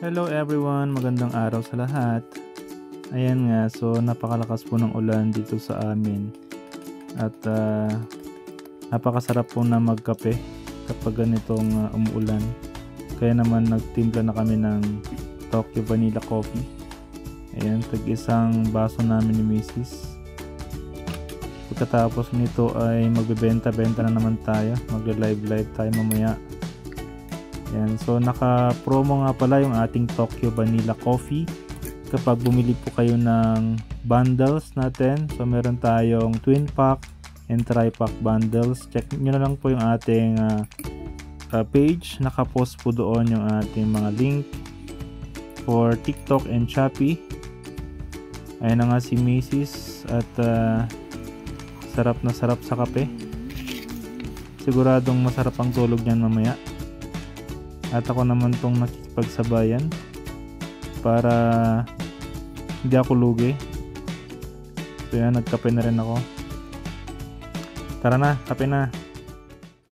Hello everyone, magandang araw sa lahat. Ayan nga, so napakalakas po ng ulan dito sa amin. At napakasarap po na magkape kapag ganitong umuulan. Kaya naman nagtimpla na kami ng Tokyo Vanilla Coffee. Ayan, tag-isang baso namin ni Mrs. Pagkatapos nito ay magbebenta-benta na naman tayo. Magla-live tayo mamaya. Ayan, so naka-promo nga pala yung ating Tokyo Vanilla Coffee. Kapag bumili po kayo ng bundles natin, so meron tayong twin pack and tri-pack bundles. Check nyo na lang po yung ating page. Naka-post po doon yung ating mga link for TikTok and Shopee. Ayan na nga si Mrs. At sarap na sarap sa kape. Siguradong masarap ang tulog niyan mamaya. At ako naman tong nakikipagsabayan para hindi ako lugi. So yan, nagkape na rin ako. Tara na, kape na.